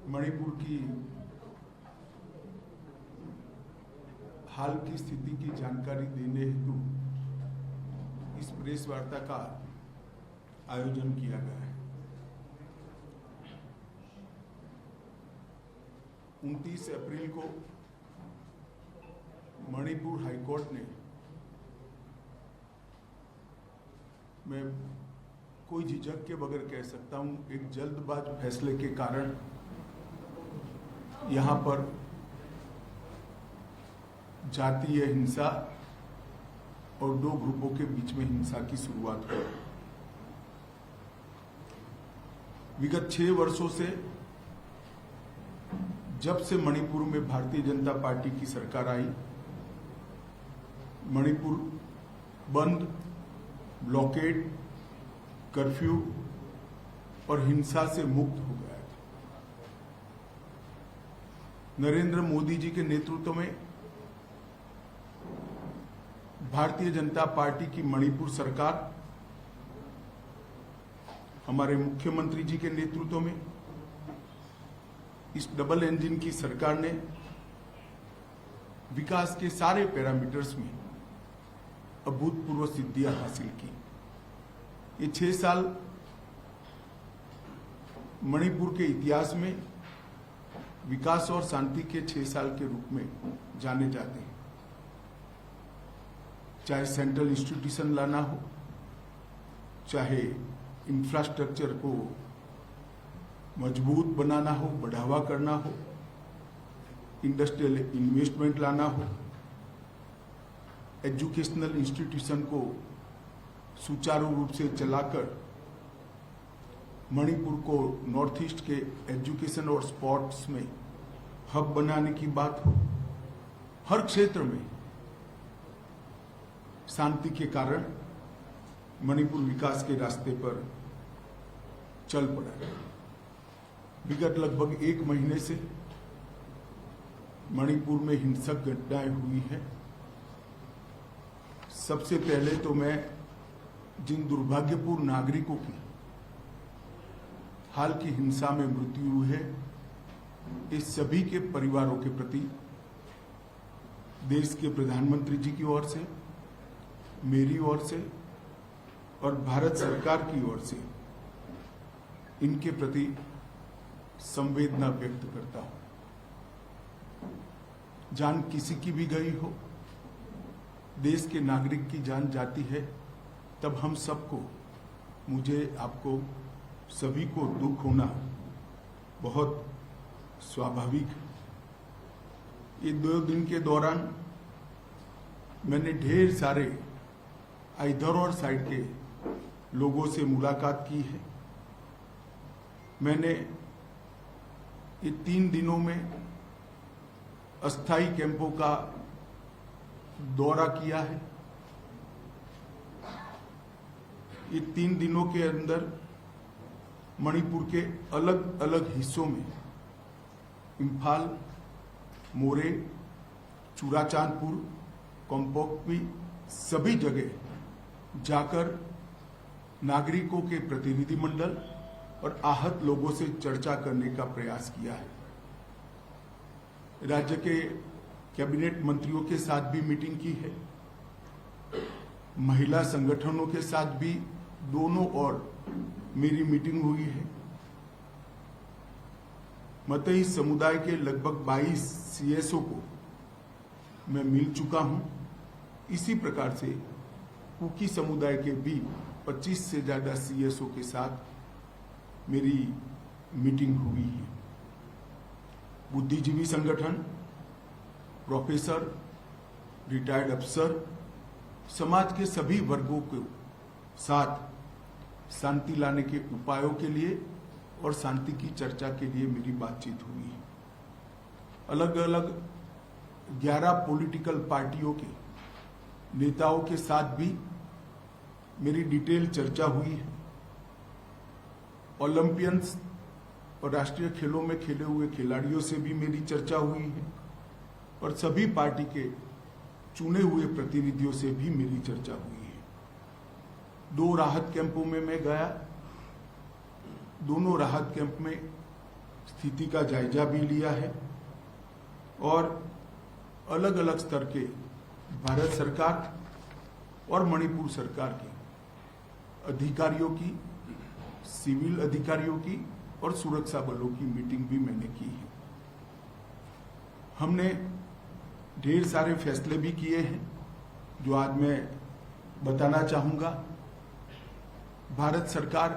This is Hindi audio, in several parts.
मणिपुर की हाल की स्थिति की जानकारी देने हेतु इस प्रेस वार्ता का आयोजन किया गया है। 29 अप्रैल को मणिपुर हाईकोर्ट ने, मैं कोई झिझक के बगैर कह सकता हूं, एक जल्दबाज फैसले के कारण यहां पर जातीय हिंसा और दो ग्रुपों के बीच में हिंसा की शुरुआत हुई। विगत 6 वर्षों से, जब से मणिपुर में भारतीय जनता पार्टी की सरकार आई, मणिपुर बंद, ब्लॉकेड, कर्फ्यू और हिंसा से मुक्त हो गया था। नरेंद्र मोदी जी के नेतृत्व में भारतीय जनता पार्टी की मणिपुर सरकार, हमारे मुख्यमंत्री जी के नेतृत्व में इस डबल इंजन की सरकार ने विकास के सारे पैरामीटर्स में अभूतपूर्व सिद्धियां हासिल की। ये 6 साल मणिपुर के इतिहास में विकास और शांति के 6 साल के रूप में जाने जाते हैं। चाहे सेंट्रल इंस्टीट्यूशन लाना हो, चाहे इंफ्रास्ट्रक्चर को मजबूत बनाना हो, बढ़ावा करना हो, इंडस्ट्रियल इन्वेस्टमेंट लाना हो, एजुकेशनल इंस्टीट्यूशन को सुचारू रूप से चलाकर मणिपुर को नॉर्थ ईस्ट के एजुकेशन और स्पोर्ट्स में हब बनाने की बात हो, हर क्षेत्र में शांति के कारण मणिपुर विकास के रास्ते पर चल पड़ा है। विगत लगभग 1 महीने से मणिपुर में हिंसक घटनाएं हुई हैं। सबसे पहले तो मैं जिन दुर्भाग्यपूर्ण नागरिकों की हाल की हिंसा में मृत्यु हुई है, इस सभी के परिवारों के प्रति देश के प्रधानमंत्री जी की ओर से, मेरी ओर से और भारत सरकार की ओर से इनके प्रति संवेदना व्यक्त करता हूं। जान किसी की भी गई हो, देश के नागरिक की जान जाती है, तब हम सबको, मुझे, आपको, सभी को दुख होना बहुत स्वाभाविक है। ये 2 दिन के दौरान मैंने ढेर सारे इधर और साइड के लोगों से मुलाकात की है। मैंने ये 3 दिनों में अस्थायी कैंपों का दौरा किया है। ये 3 दिनों के अंदर मणिपुर के अलग अलग हिस्सों में, इम्फाल, मोरे, चुराचांदपुर, कोम्पोक्पी, सभी जगह जाकर नागरिकों के प्रतिनिधि मंडल और आहत लोगों से चर्चा करने का प्रयास किया है। राज्य के कैबिनेट मंत्रियों के साथ भी मीटिंग की है। महिला संगठनों के साथ भी दोनों ओर मेरी मीटिंग हुई है। मतई समुदाय के लगभग 22 सीएसओ को मैं मिल चुका हूं। इसी प्रकार से कुकी समुदाय के भी 25 से ज्यादा सीएसओ के साथ मेरी मीटिंग हुई है। बुद्धिजीवी संगठन, प्रोफेसर, रिटायर्ड अफसर, समाज के सभी वर्गों के साथ शांति लाने के उपायों के लिए और शांति की चर्चा के लिए मेरी बातचीत हुई है। अलग अलग 11 पॉलिटिकल पार्टियों के नेताओं के साथ भी मेरी डिटेल चर्चा हुई है। ओलंपियंस और राष्ट्रीय खेलों में खेले हुए खिलाड़ियों से भी मेरी चर्चा हुई है और सभी पार्टी के चुने हुए प्रतिनिधियों से भी मेरी चर्चा हुई है। 2 राहत कैंपों में मैं गया। दोनों राहत कैंप में स्थिति का जायजा भी लिया है और अलग अलग स्तर के भारत सरकार और मणिपुर सरकार के अधिकारियों की, सिविल अधिकारियों की और सुरक्षा बलों की मीटिंग भी मैंने की है। हमने ढेर सारे फैसले भी किए हैं जो आज मैं बताना चाहूंगा। भारत सरकार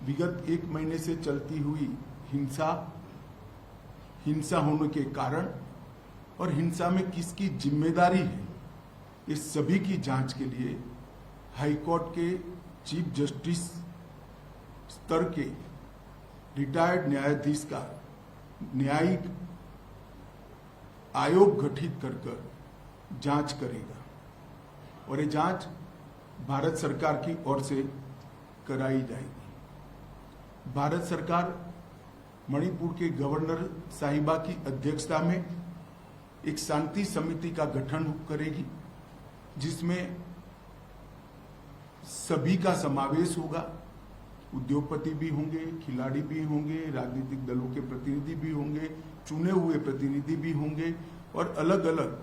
विगत 1 महीने से चलती हुई हिंसा होने के कारण और हिंसा में किसकी जिम्मेदारी है, इस सभी की जांच के लिए हाईकोर्ट के चीफ जस्टिस स्तर के रिटायर्ड न्यायाधीश का न्यायिक आयोग गठित कर जांच करेगा और ये जांच भारत सरकार की ओर से कराई जाएगी। भारत सरकार मणिपुर के गवर्नर साहिबा की अध्यक्षता में एक शांति समिति का गठन करेगी जिसमें सभी का समावेश होगा। उद्योगपति भी होंगे, खिलाड़ी भी होंगे, राजनीतिक दलों के प्रतिनिधि भी होंगे, चुने हुए प्रतिनिधि भी होंगे और अलग अलग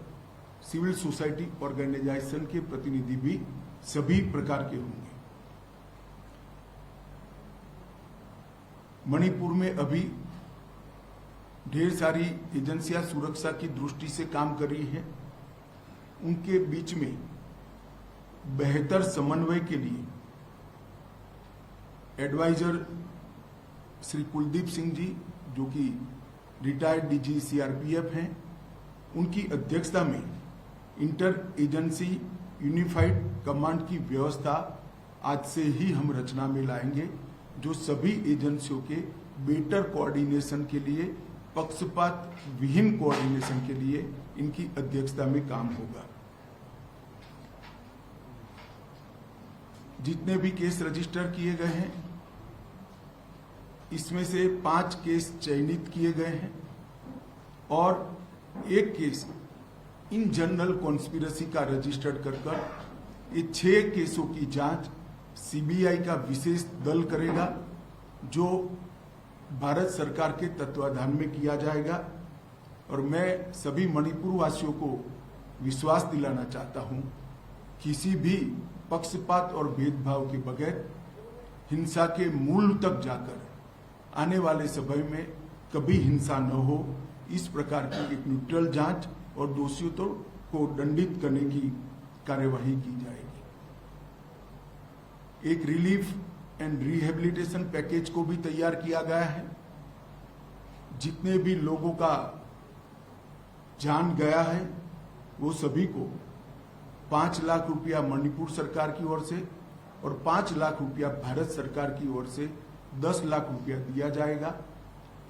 सिविल सोसाइटी ऑर्गेनाइजेशन के प्रतिनिधि भी सभी प्रकार के होंगे। मणिपुर में अभी ढेर सारी एजेंसियां सुरक्षा की दृष्टि से काम कर रही हैं। उनके बीच में बेहतर समन्वय के लिए एडवाइजर श्री कुलदीप सिंह जी, जो कि रिटायर्ड डीजी सीआरपीएफ हैं, उनकी अध्यक्षता में इंटर एजेंसी यूनिफाइड कमांड की व्यवस्था आज से ही हम रचना में लाएंगे, जो सभी एजेंसियों के बेटर कोऑर्डिनेशन के लिए, पक्षपात विहीन कोऑर्डिनेशन के लिए इनकी अध्यक्षता में काम होगा। जितने भी केस रजिस्टर किए गए हैं इसमें से 5 केस चयनित किए गए हैं और 1 केस इन जनरल कॉन्स्पिरेसी का रजिस्टर्ड कर ये 6 केसों की जांच सीबीआई का विशेष दल करेगा, जो भारत सरकार के तत्वाधान में किया जाएगा। और मैं सभी मणिपुर वासियों को विश्वास दिलाना चाहता हूं, किसी भी पक्षपात और भेदभाव के बगैर हिंसा के मूल तक जाकर आने वाले समय में कभी हिंसा न हो, इस प्रकार की एक न्यूट्रल जांच और दोषियों को दंडित करने की कार्यवाही की जाएगी। एक रिलीफ एंड रिहेबिलिटेशन पैकेज को भी तैयार किया गया है। जितने भी लोगों का जान गया है वो सभी को 5 लाख रुपया मणिपुर सरकार की ओर से और 5 लाख रुपया भारत सरकार की ओर से 10 लाख रुपया दिया जाएगा।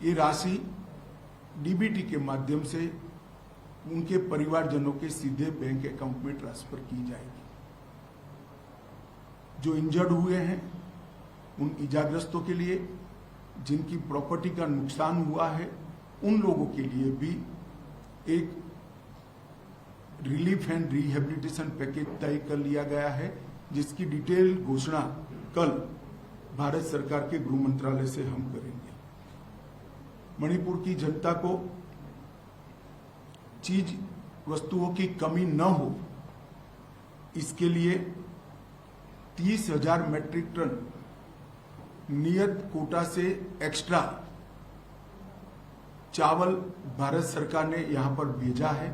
ये राशि डीबीटी के माध्यम से उनके परिवारजनों के सीधे बैंक अकाउंट में ट्रांसफर की जाएगी। जो इंजर्ड हुए हैं उन इजाग्रस्तों के लिए, जिनकी प्रॉपर्टी का नुकसान हुआ है, उन लोगों के लिए भी एक रिलीफ एंड रिहेबिलिटेशन पैकेज तय कर लिया गया है, जिसकी डिटेल घोषणा कल भारत सरकार के गृह मंत्रालय से हम करेंगे। मणिपुर की जनता को चीज वस्तुओं की कमी न हो, इसके लिए 30,000 मैट्रिक टन नियत कोटा से एक्स्ट्रा चावल भारत सरकार ने यहां पर भेजा है।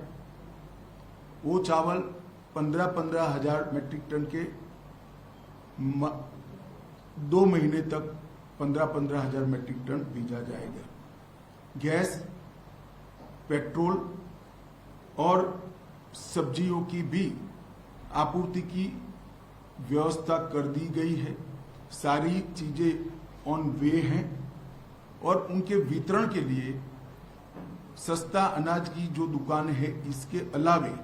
वो चावल 15,000 मैट्रिक टन के 2 महीने तक 15,000 मैट्रिक टन भेजा जाएगा। गैस, पेट्रोल और सब्जियों की भी आपूर्ति की व्यवस्था कर दी गई है। सारी चीजें ऑन वे हैं और उनके वितरण के लिए सस्ता अनाज की जो दुकान है, इसके अलावे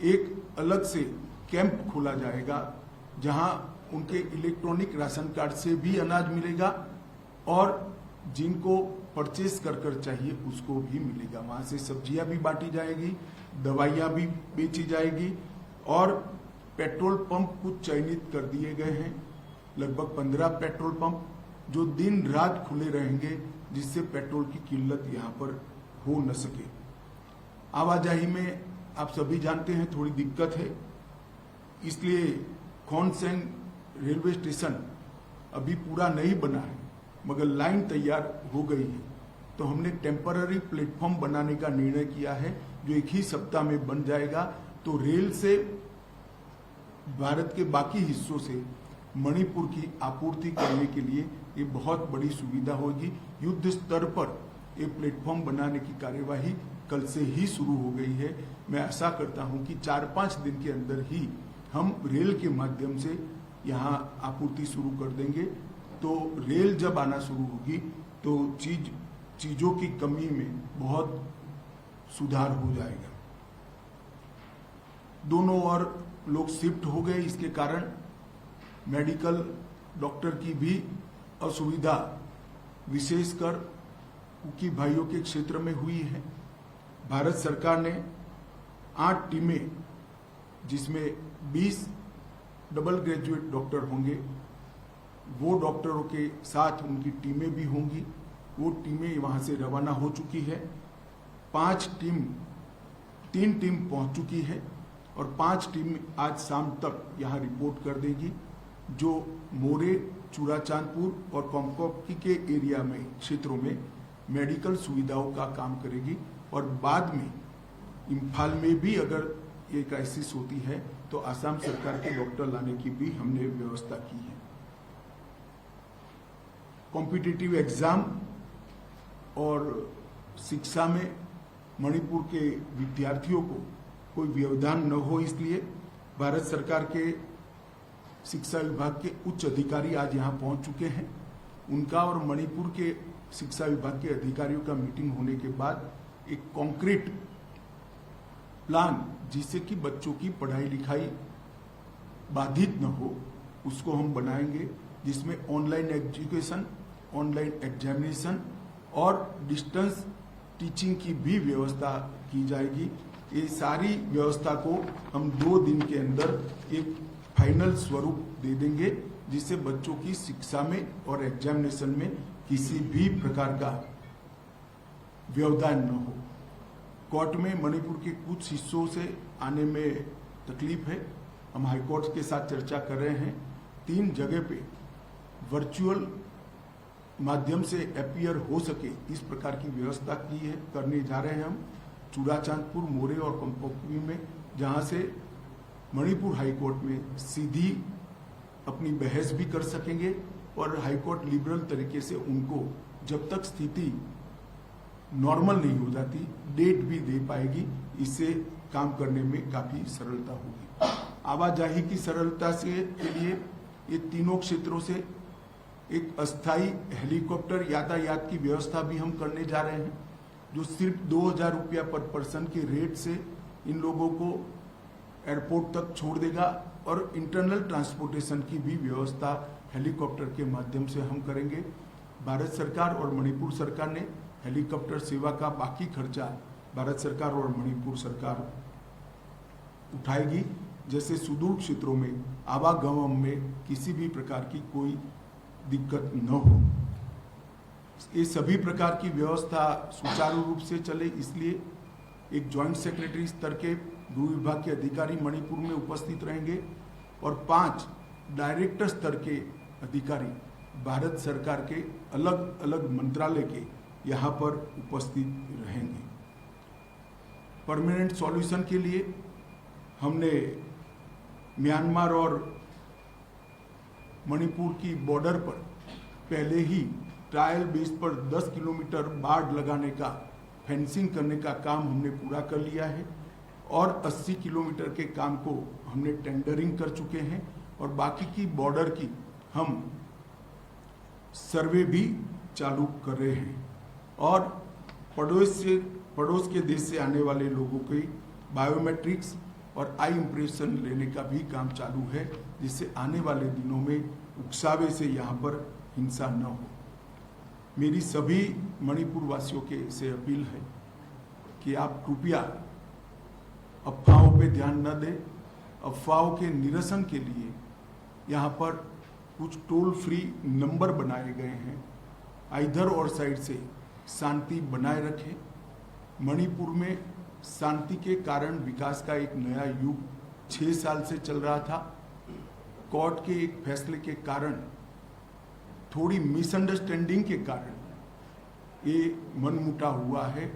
एक अलग से कैंप खोला जाएगा जहां उनके इलेक्ट्रॉनिक राशन कार्ड से भी अनाज मिलेगा और जिनको परचेस कर चाहिए उसको भी मिलेगा। वहां से सब्जियां भी बांटी जाएगी, दवाइयां भी बेची जाएगी और पेट्रोल पंप कुछ चयनित कर दिए गए हैं। लगभग 15 पेट्रोल पंप जो दिन रात खुले रहेंगे, जिससे पेट्रोल की किल्लत यहाँ पर हो न सके। आवाजाही में आप सभी जानते हैं थोड़ी दिक्कत है, इसलिए खोनसेंग रेलवे स्टेशन अभी पूरा नहीं बना है, मगर लाइन तैयार हो गई है। तो हमने टेम्पररी प्लेटफॉर्म बनाने का निर्णय किया है, जो एक ही सप्ताह में बन जाएगा। तो रेल से भारत के बाकी हिस्सों से मणिपुर की आपूर्ति करने के लिए ये बहुत बड़ी सुविधा होगी। युद्ध स्तर पर ये प्लेटफॉर्म बनाने की कार्यवाही कल से ही शुरू हो गई है। मैं आशा करता हूं कि 4-5 दिन के अंदर ही हम रेल के माध्यम से यहाँ आपूर्ति शुरू कर देंगे। तो रेल जब आना शुरू होगी तो चीजों की कमी में बहुत सुधार हो जाएगा। दोनों ओर लोग शिफ्ट हो गए, इसके कारण मेडिकल डॉक्टर की भी असुविधा विशेषकर कुकी भाइयों के क्षेत्र में हुई है। भारत सरकार ने 8 टीमें, जिसमें 20 डबल ग्रेजुएट डॉक्टर होंगे, वो डॉक्टरों के साथ उनकी टीमें भी होंगी। वो टीमें वहां से रवाना हो चुकी है। 3 टीम पहुंच चुकी है और 5 टीम आज शाम तक यहाँ रिपोर्ट कर देगी, जो मोरे, चूड़ाचांदपुर और कोमकोकी के एरिया में, क्षेत्रों में मेडिकल सुविधाओं का काम करेगी। और बाद में इम्फाल में भी अगर ये क्राइसिस होती है तो असम सरकार के डॉक्टर लाने की भी हमने व्यवस्था की है। कॉम्पिटिटिव एग्जाम और शिक्षा में मणिपुर के विद्यार्थियों को कोई व्यवधान न हो, इसलिए भारत सरकार के शिक्षा विभाग के उच्च अधिकारी आज यहाँ पहुंच चुके हैं। उनका और मणिपुर के शिक्षा विभाग के अधिकारियों का मीटिंग होने के बाद एक कॉन्क्रीट प्लान, जिससे कि बच्चों की पढ़ाई लिखाई बाधित न हो, उसको हम बनाएंगे, जिसमें ऑनलाइन एजुकेशन, ऑनलाइन एग्जामिनेशन और डिस्टेंस टीचिंग की भी व्यवस्था की जाएगी। ये सारी व्यवस्था को हम 2 दिन के अंदर एक फाइनल स्वरूप दे देंगे, जिससे बच्चों की शिक्षा में और एग्जामिनेशन में किसी भी प्रकार का व्यवधान न हो। कोर्ट में मणिपुर के कुछ हिस्सों से आने में तकलीफ है, हम हाईकोर्ट के साथ चर्चा कर रहे हैं। 3 जगह पे वर्चुअल माध्यम से अपीयर हो सके, इस प्रकार की व्यवस्था की है, करने जा रहे हैं हम। चूड़ाचांदपुर, मोरे और कोमकोकी में, जहां से मणिपुर हाईकोर्ट में सीधी अपनी बहस भी कर सकेंगे और हाईकोर्ट लिबरल तरीके से उनको जब तक स्थिति नॉर्मल नहीं हो जाती डेट भी दे पाएगी। इससे काम करने में काफी सरलता होगी। आवाजाही की सरलता से के लिए ये तीनों क्षेत्रों से एक अस्थायी हेलीकॉप्टर यातायात की व्यवस्था भी हम करने जा रहे हैं, जो सिर्फ 2000 रुपया पर पर्सन के रेट से इन लोगों को एयरपोर्ट तक छोड़ देगा। और इंटरनल ट्रांसपोर्टेशन की भी व्यवस्था हेलीकॉप्टर के माध्यम से हम करेंगे। भारत सरकार और मणिपुर सरकार ने हेलीकॉप्टर सेवा का बाकी खर्चा भारत सरकार और मणिपुर सरकार उठाएगी, जैसे सुदूर क्षेत्रों में आवागमन में किसी भी प्रकार की कोई दिक्कत न हो। ये सभी प्रकार की व्यवस्था सुचारू रूप से चले, इसलिए एक जॉइंट सेक्रेटरी स्तर के गृह विभाग के अधिकारी मणिपुर में उपस्थित रहेंगे और 5 डायरेक्टर स्तर के अधिकारी भारत सरकार के अलग अलग मंत्रालय के यहाँ पर उपस्थित रहेंगे। परमानेंट सॉल्यूशन के लिए हमने म्यांमार और मणिपुर की बॉर्डर पर पहले ही ट्रायल बेस पर 10 किलोमीटर बाड़ लगाने का, फेंसिंग करने का काम हमने पूरा कर लिया है और 80 किलोमीटर के काम को हमने टेंडरिंग कर चुके हैं और बाकी की बॉर्डर की हम सर्वे भी चालू कर रहे हैं। और पड़ोस के देश से आने वाले लोगों की बायोमेट्रिक्स और आई इम्प्रेशन लेने का भी काम चालू है, जिससे आने वाले दिनों में उकसावे से यहाँ पर हिंसा न हो। मेरी सभी मणिपुर वासियों के से अपील है कि आप कृपया अफवाहों पे ध्यान न दें। अफवाहों के निरसन के लिए यहाँ पर कुछ टोल फ्री नंबर बनाए गए हैं, इधर और साइड से शांति बनाए रखें। मणिपुर में शांति के कारण विकास का एक नया युग 6 साल से चल रहा था। कोर्ट के एक फैसले के कारण, थोड़ी मिसअंडरस्टैंडिंग के कारण ये मनमुटा हुआ है।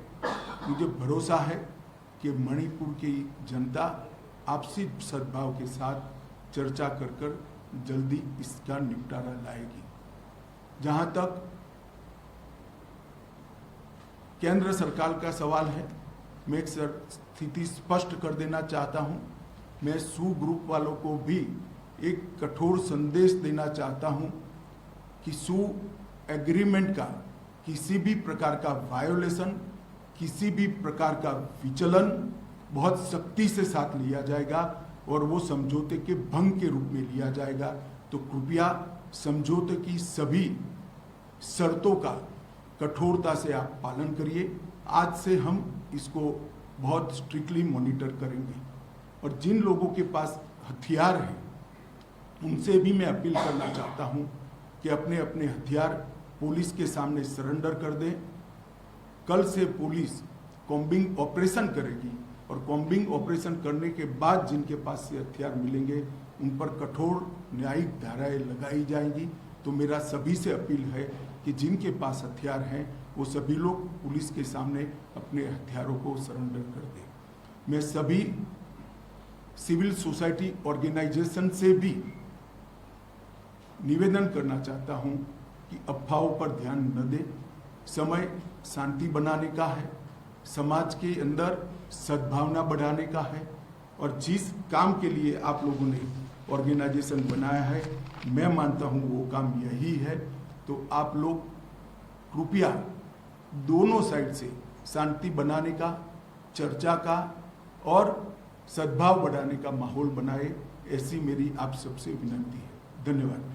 मुझे भरोसा है कि मणिपुर की जनता आपसी सद्भाव के साथ चर्चा कर जल्दी इसका निपटारा लाएगी। जहां तक केंद्र सरकार का सवाल है, मैं एक स्थिति स्पष्ट कर देना चाहता हूं। मैं सू ग्रुप वालों को भी एक कठोर संदेश देना चाहता हूं कि सू एग्रीमेंट का किसी भी प्रकार का वायोलेशन, किसी भी प्रकार का विचलन बहुत सख्ती से साथ लिया जाएगा और वो समझौते के भंग के रूप में लिया जाएगा। तो कृपया समझौते की सभी शर्तों का कठोरता से आप पालन करिए। आज से हम इसको बहुत स्ट्रिक्टली मॉनिटर करेंगे और जिन लोगों के पास हथियार हैं उनसे भी मैं अपील करना चाहता हूं कि अपने अपने हथियार पुलिस के सामने सरेंडर कर दें। कल से पुलिस कॉम्बिंग ऑपरेशन करेगी और कॉम्बिंग ऑपरेशन करने के बाद जिनके पास से हथियार मिलेंगे उन पर कठोर न्यायिक धाराएं लगाई जाएंगी। तो मेरा सभी से अपील है कि जिनके पास हथियार हैं वो सभी लोग पुलिस के सामने अपने हथियारों को सरेंडर कर दें। मैं सभी सिविल सोसाइटी ऑर्गेनाइजेशन से भी निवेदन करना चाहता हूं कि अफवाहों पर ध्यान न दें। समय शांति बनाने का है, समाज के अंदर सद्भावना बढ़ाने का है और जिस काम के लिए आप लोगों ने ऑर्गेनाइजेशन बनाया है, मैं मानता हूं वो काम यही है। तो आप लोग कृपया दोनों साइड से शांति बनाने का, चर्चा का और सद्भाव बढ़ाने का माहौल बनाए, ऐसी मेरी आप सबसे विनती है। धन्यवाद।